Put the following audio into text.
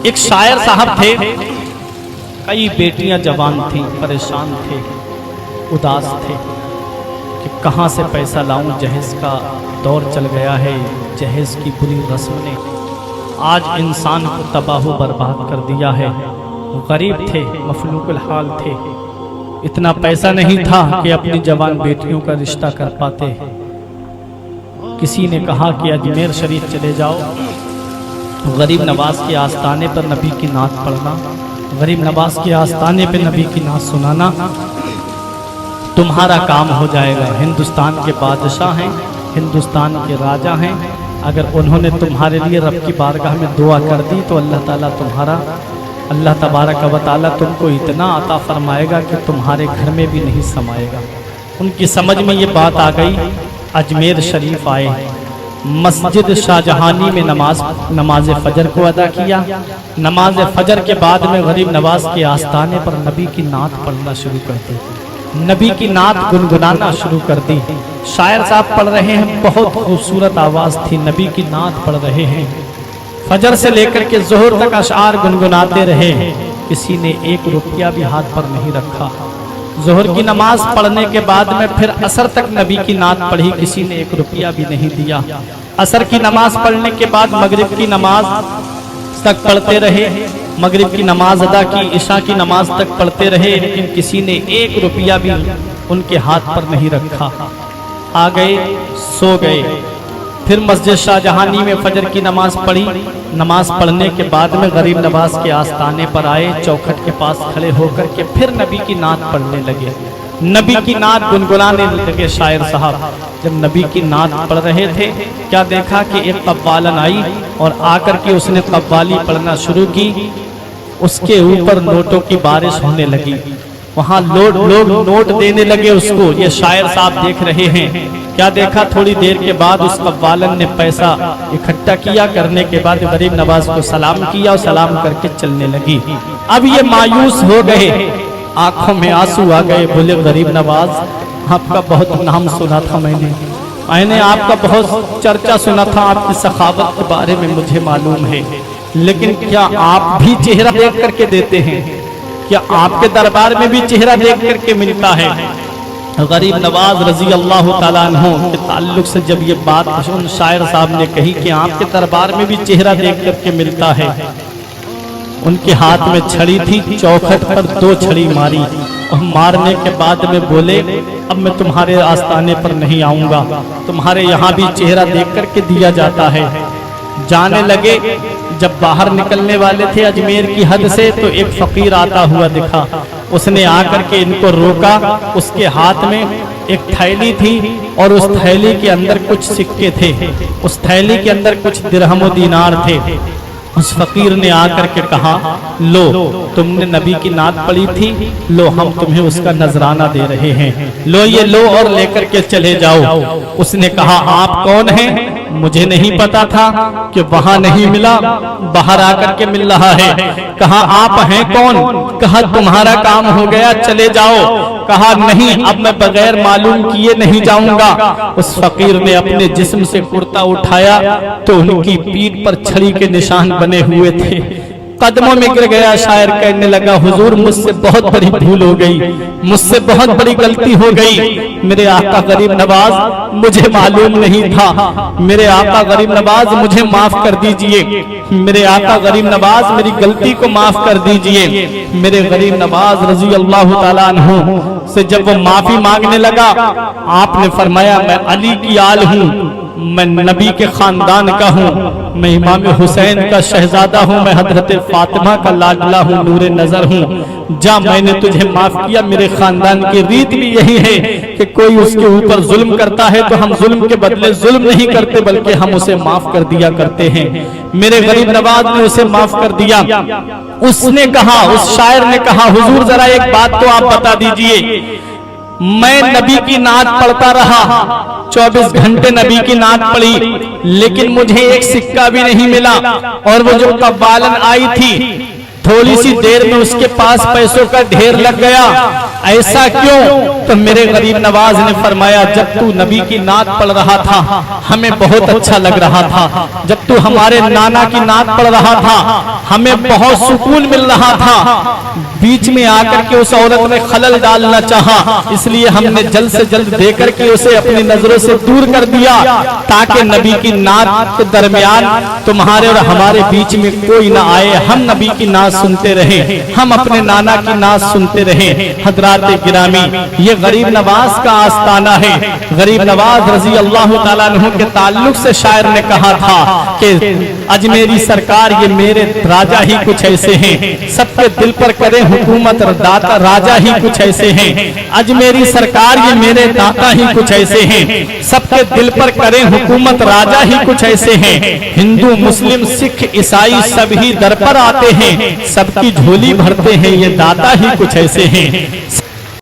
एक शायर साहब थे, कई बेटियां जवान थीं, परेशान थे, उदास थे कि कहाँ से पैसा लाऊं, जहेज का दौर चल गया है, जहेज की बुरी रस्म ने आज इंसान को तबाह बर्बाद कर दिया है। गरीब थे, मफलूकुल हाल थे, इतना पैसा नहीं था कि अपनी जवान बेटियों का रिश्ता कर पाते। किसी ने कहा कि अजमेर शरीफ चले जाओ, गरीब नवाज के आस्थाने पर नबी की नात पढ़ना, गरीब नवाज के आस्थाने पर नबी की नात सुनाना, तुम्हारा काम हो जाएगा। हिंदुस्तान के बादशाह हैं, हिंदुस्तान के राजा हैं, अगर उन्होंने तुम्हारे लिए रब की बारगाह में दुआ कर दी तो अल्लाह ताला तुम्हारा, अल्लाह तबारक व तआला तुमको इतना अता फरमाएगा कि तुम्हारे घर में भी नहीं समाएगा। उनकी समझ में ये बात आ गई, अजमेर शरीफ आए, मस्जिद शाहजहानी में नमाज फजर को अदा किया। नमाज फजर के बाद में गरीब नवाज के आस्थाने पर नबी की नात पढ़ना शुरू कर दी, नबी की नात गुनगुनाना शुरू कर दी। शायर साहब पढ़ रहे हैं, बहुत खूबसूरत आवाज़ थी, नबी की नात पढ़ रहे हैं, फजर से लेकर के जोहर तक अशआर गुनगुनाते रहे। किसी ने 1 रुपया भी हाथ पर नहीं रखा। जोहर की नमाज पढ़ने के बाद में फिर असर तक नबी की नात पढ़ी, किसी ने 1 रुपया भी नहीं दिया। असर की नमाज पढ़ने के बाद मगरिब की नमाज तक पढ़ते रहे, मगरिब की नमाज अदा की, इशा की नमाज तक पढ़ते रहे, लेकिन किसी ने 1 रुपया भी उनके हाथ पर नहीं रखा। आ गए, सो गए। फिर मस्जिद शाहजहानी में फजर की नमाज पढ़ी। नमाज पढ़ने के बाद में गरीब नवाज के आस्थाने पर आए, चौखट के पास खड़े होकर के फिर नबी की नात पढ़ने लगे, नबी की नात गुनगुनाने लगे। शायर साहब जब नबी की नात पढ़ रहे थे, क्या देखा कि एक कव्वालन आई और आकर के उसने कव्वाली पढ़ना शुरू की। उसके ऊपर नोटों की बारिश होने लगी, वहाँ लोग नोट देने लगे उसको। ये शायर साहब देख रहे हैं। क्या देखा, थोड़ी देर के बाद उस कव्वालन ने पैसा इकट्ठा किया, करने के बाद गरीब नवाज को सलाम किया और सलाम करके चलने लगी। अब ये मायूस हो गए, आंखों में आंसू आ गए, बोले गरीब नवाज आपका बहुत नाम सुना था, मैंने आपका बहुत चर्चा सुना था, आपकी सखावत के बारे में मुझे मालूम है, लेकिन क्या आप भी चेहरा देख करके देते हैं? क्या आपके दरबार में भी चेहरा देख करके मिलता है? गरीब नवाज रजी अल्लाह ताला अन्हु के ताल्लुक से जब ये बात उन शायर साहब ने कही कि आपके दरबार में भी चेहरा देख करके मिलता है, उनके हाथ में छड़ी थी, चौखट पर 2 छड़ी मारी और मारने के बाद में बोले अब मैं तुम्हारे आस्थाने पर नहीं आऊंगा, तुम्हारे यहाँ भी चेहरा देख करके दिया जाता है। जाने लगे। जब बाहर निकलने वाले थे अजमेर की हद से, तो एक फकीर आता हुआ दिखा, उसने आकर के इनको रोका। उसके हाथ में एक थैली थी और उस थैली के अंदर कुछ सिक्के थे, उस थैली के अंदर कुछ दिरहम और दीनार थे। उस फकीर ने आकर के कहा, लो तुमने नबी की नात पढ़ी थी, लो हम तुम्हें उसका नजराना दे रहे हैं, लो ये लो और लेकर के चले जाओ। उसने कहा आप कौन हैं? मुझे नहीं पता था कि वहां नहीं मिला, बाहर आकर के मिल रहा है। कहा आप हैं कौन? कहा तुम्हारा काम हो गया, चले जाओ। कहा नहीं, अब मैं बगैर मालूम किए नहीं जाऊंगा। उस फकीर ने अपने जिस्म से कुर्ता उठाया तो उनकी पीठ पर छड़ी के निशान बने हुए थे। कदमों में गिर गया। शायर कहने लगा, हुजूर मुझसे बहुत बड़ी भूल हो गई, मुझसे बहुत बड़ी गलती हो गई। मेरे आका गरीब नवाज, मुझे मालूम नहीं था, मेरे आका गरीब नवाज मुझे माफ कर दीजिए, मेरे आका गरीब नवाज मेरी गलती को माफ कर दीजिए। मेरे गरीब नवाज रजी अल्लाह ताला अन्हु से जब वो माफी मांगने लगा, आपने फरमाया मैं अली की आल हूँ, मैं नबी के खानदान का हूँ, मैं इमाम हुसैन का शहजादा हूँ, मैं हजरत फातिमा का लाडला हूँ, नूरे नजर हूँ। जा, मैंने तुझे माफ किया। मेरे खानदान की रीत भी यही है कि कोई उसके ऊपर जुल्म करता है तो हम जुल्म के बदले जुल्म नहीं करते, बल्कि हम उसे माफ कर दिया करते हैं। मेरे गरीब नवाज ने उसे माफ कर दिया। उसने कहा, उस शायर ने कहा, हुजूर जरा एक बात तो आप बता दीजिए, मैं नबी की नात पढ़ता रहा, 24 घंटे नबी की नात पढ़ी, लेकिन मुझे एक सिक्का भी नहीं मिला। और वो जो कव्वालन आई थी, थोड़ी सी देर में उसके पास पैसों का ढेर लग गया। ऐसा क्यों? तो मेरे गरीब नवाज ने फरमाया, जब तू नबी की नात पढ़ रहा था हमें बहुत अच्छा लग रहा था, जब परंतु हमारे नाना की नात पड़ रहा था, हमें बहुत सुकून मिल रहा था। बीच में आकर के उस औरत ने खलल डालना चाहा, इसलिए हमने जल्द से जल्द देकर के उसे अपनी नजरों से दूर कर दिया, ताकि नबी की नात के दरमियान तुम्हारे और हमारे बीच में कोई ना आए। हम नबी की नात सुनते रहे, हम अपने नाना की नात सुनते रहे। हजरात गिरामी, ये गरीब नवाज का आस्ताना है। गरीब नवाज रजी अल्लाह ताला अन्हु के ताल्लुक से शायर ने कहा था कि अजमेरी सरकार ये मेरे राजा ही कुछ ऐसे हैं, सबके दिल पर करें हुकूमत दाता राजा ही कुछ ऐसे हैं। अजमेरी सरकार ये मेरे दाता ही कुछ ऐसे हैं, सबके दिल पर करें हुकूमत राजा ही कुछ ऐसे हैं। हिंदू मुस्लिम सिख ईसाई सभी दर पर आते हैं, सबकी झोली भरते हैं, ये दाता ही कुछ ऐसे हैं।